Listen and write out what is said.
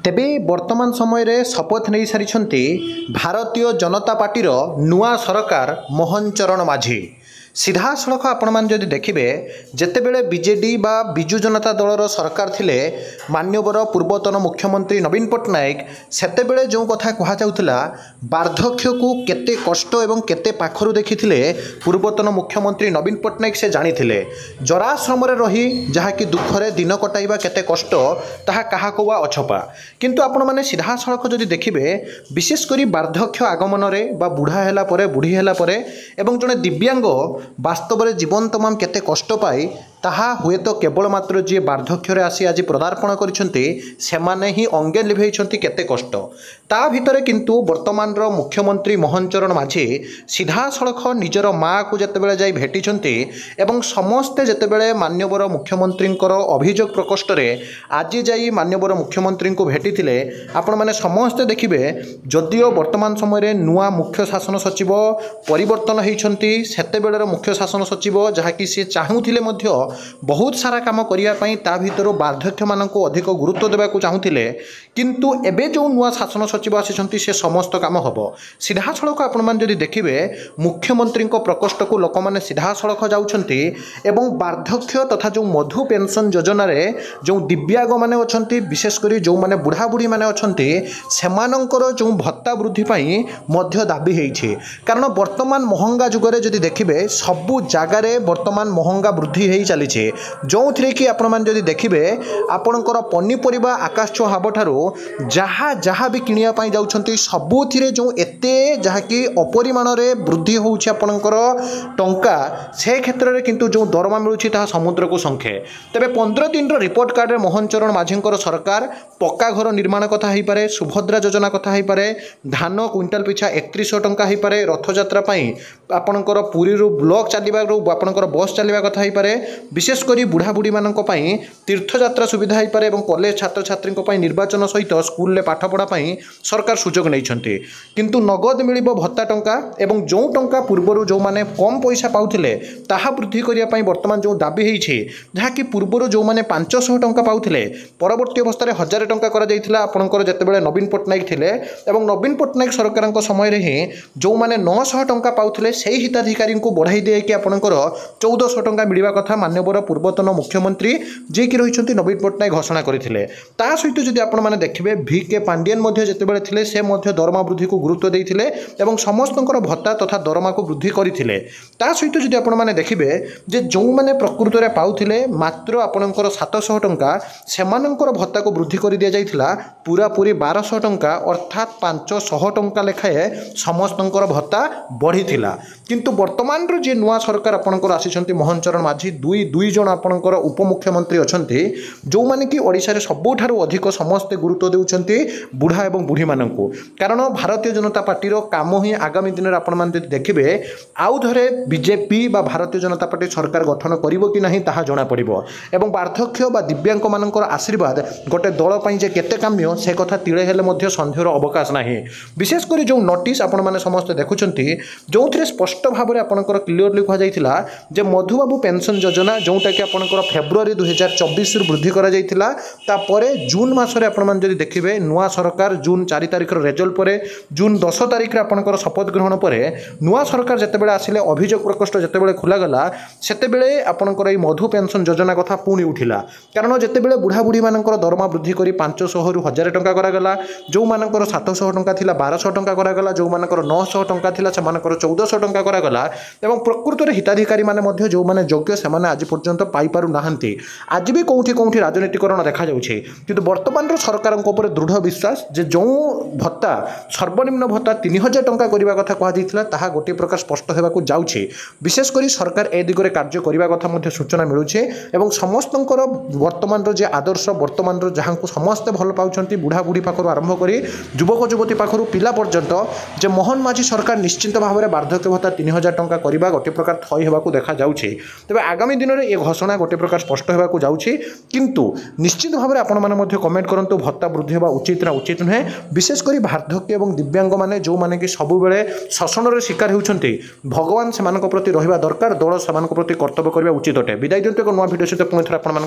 तेबे वर्तमान समय रे शपथ नहीं सारी भारतीय जनता पार्टीर नुआ सरकार मोहन चरण माझी सीधा सड़क आपण मैंने जदि देखिए जितेबले बीजेडी बा बिजु जनता दलर सरकार थिले मान्यवर पूर्वतन मुख्यमंत्री नवीन पट्टनायक सेतेबेले जो कथा कहुला वार्धक्य को केते कष्ट एवं केते पाखरु देखिथिले पूर्वतन मुख्यमंत्री नवीन पट्टनायक से जानिथिले जराश्रम रही जहाँकि दुखरे दिन कटाइबा केते कष्ट ताहा काहा को अछपा किंतु आपण माने सीधा सड़क जदि देखिए विशेषकर वार्धक्य आगमन रे बा बुढ़ा हैला परे बुढ़ी हैला परे एवं जड़े दिव्यांग वास्तव में जीवन तमाम केते कष्ट पाई ताहा हुए तो केवल मात्र जी वार्धक्य आसी आज पदार्पण करिसेंते ही अंगे लिभेइछंती केते कष्ट ता भितरे किंतु वर्तमान मुख्यमंत्री मोहन चरण माझी सीधा सड़क निजर माँ को जितेबाला जाई भेटिछंती एवं समस्ते जितेबाला मान्यवर मुख्यमंत्री अभियोग प्रकोष्ठ रे आज जाई मान्यवर मुख्यमंत्री को भेटिथिले आपण माने समस्ते देखिबे जदियो वर्तमान समय नुआ मुख्य शासन सचिव परिवर्तन होइछंती सेतेबेलर मुख्य शासन सचिव जहाँकि सी चाहूथिले मध्य बहुत सारा काम करने ता भीतर वार्धक्य मान को अधिक गुरुत्व देवा चाहूले किंतु एबे जो नुआ शासन सचिव आसी से समस्त काम हम सीधा सड़क आपण मैंने देखिए मुख्यमंत्री प्रकोष्ठ को लोक मैंने सीधा सड़क जाउछंती एवं वार्धक्य तथा जो मधु पेंशन योजना रे जो दिव्यांग माने अछंती विशेषकर जो माने बुढ़ा बुढ़ी माने अछंती सेमानंकर जो भत्ता वृद्धि पाई मध्य दाबी होइछे कारण वर्तमान महंगा जुगरे जदि देखिए सबु जगार वर्तमान महंगा वृद्धि हो चली जो थी कि आपण मैंने जदि देखिए आपणकर पनीपरिया आकाश छुआ ठारू जहाँ जहाँ भी किणापी जाऊँच सबुथिरे जो एते जहाँकि अपरिमाण वृद्धि होउछि आपणकर टंका से क्षेत्र में किंतु जो दरमा मिलूँ ताहा समुद्र को संखे तेरे 15 दिन रिपोर्ट कार्ड में मोहन चरण माझी सरकार पक्का घर निर्माण कथा हो पारे सुभद्रा योजना कथा हो पारे धान क्विंटाल पिछा 3100 टंका हो पारे रथयात्रा आपणकर पुरी ब्लॉक चलू आपणकर बस चलवा कथा हो पारे विशेषकर बुढ़ा बुढ़ी मान तीर्थयात्रा सुविधा हो पारे कॉलेज छात्र छात्री निर्वाचन सहित स्कूल पाठ पढ़ापी सरकार सुजोग नहीं किंतु नगद मिल भत्ता टंका एवं जो टंका पूर्वर जो मैंने कम पैसा पाउथिले ताहा वृद्धि करने वर्तमान जो दाबी होती जहाँकि पूर्वर जो मैंने 500 टंका पाउथिले परवर्ती अवस्था 1000 टंका आपणकर जितेबाला नवीन पट्टनायक थिले एवं नवीन पट्टनायक सरकार समय ही जो मैंने 900 टंका पाउथिले सेही हिताधिकारी को बढ़ाई देकी आपणकर 1400 टंका मिलवा कथा मान्यवर पूर्वतन मुख्यमंत्री जी कि रही नवीन पट्टनायक घोषणा करते सहित जदि आपण मैंने देखिए VK पांडियन जितेबाला थे से दरमा वृद्धि को गुरुत्व देते और समस्त भत्ता तथा दरमा को वृद्धि करते सहित जदि आपण मैंने देखिए जे जो मैंने प्रकृत में पाउथिले मात्र आपणकर 700 टंका सेमानंकर भत्ता को वृद्धि कर दि जाइथिला पूरा पूरी 1200 टंका अर्थात 500 टंका लेखाए समस्तंकर भत्ता बढ़ी किंतु वर्तमान जी नुआ सरकार आपणकर आसी मोहन चरण माझी दुई जन आपणकर उपमुख्यमंत्री अछंती जो माने कि ओडिशा रे सबुठारु अधिक समस्ते गुरुत्व देउछंती बुढ़ा एवं बुढ़ी माननकु कारण भारतीय जनता पार्टी काम ही आगामी दिन में आपण माने देखिबे आउ धरे बीजेपी बा भारतीय जनता पार्टी सरकार गठन करिवो कि नहीं ताहा जणा पड़िबो एवं वार्धक्य बा दिव्यांग माननकर आशीर्वाद गोटे दल पई जे केते काम्य से कथा तिळे हेले मध्य संदेहर अवकाश नाही विशेषकर जो नोटिस आपण माने समस्त देखुछंती जो थिरे स्पष्ट भाव में आपणकर क्लियरली कहा जाइथिला जे मधुबाबू पेंशन योजना जोटा कि आपणकर फेब्रुआरी 2024 वृद्धि करा जाइथिला तापरे जून मासरे आपण मान जदि देखिबे नुआ सरकार जून 4 तारिख रिजल्ट परे जून 10 तारिख रे आपणकर शपथ ग्रहण परे नुआ सरकार जेतेबेले आसिले अभियोग प्रकोष्ठ जेतेबेले खुला गला सेतेबेले आपणकर ई मधु पेंशन योजना कथा पुणी उठिला कारण जेतेबेले बुढ़ा बुढ़ी मानकर दरमा वृद्धि करी 500 रु 1000 टंका करा गला जो मानकर 700 टंका थिला 1200 टंका करा गला जो मानकर 900 टंका थिला से मानकर 1400 टंका करा गला एवं प्रकृत में हिताधिकारी माने जो माने योग्य से माने आज पर्यंत पाई पारु नाहंती आज भी कौटी कौटी राजनीतिकरण देखा जाउछे किंतु वर्तमान सरकार दृढ़ विश्वास जे जो भत्ता सर्वनिम्न भत्ता 3000 टंका करने कथा कहुला ताहा गोटे प्रकार स्पष्ट होगा जाउछे विशेषकर सरकार ए दिगरे कार्य करने कथा सूचना मिलूचे एवं समस्तंकर वर्तमान जे आदर्श वर्तमान जहाँ को समस्ते भल पाउछंती बुढ़ा बुढ़ी पाखर आरंभ करी युवक युवती पाखर पिला पर्यंत जे मोहन माझी सरकार निश्चित भाव में वार्धक्य भत्ता 3000 टंका करने गोटे प्रकार थई होगा देखा जाउछे तेबे आगामी दिन में ये घोषणा गोटे प्रकार स्पष्ट होगा जाउछे किंतु निश्चित भाव में आपण माने कमेंट करंतु भत्ता वृद्धि होगा उचित ना उचित नुहे विशेषकर वार्धक्य एवं दिव्यांग माने जो माने कि सबु बेले शोषण शिकार होउछंती भगवान से प्रति रहिबा दरकार दल से प्रति कर्तव्य करबा उचित अटे विदाय दियंतु एक नवा वीडियो सहित पुणी थोड़ा आपण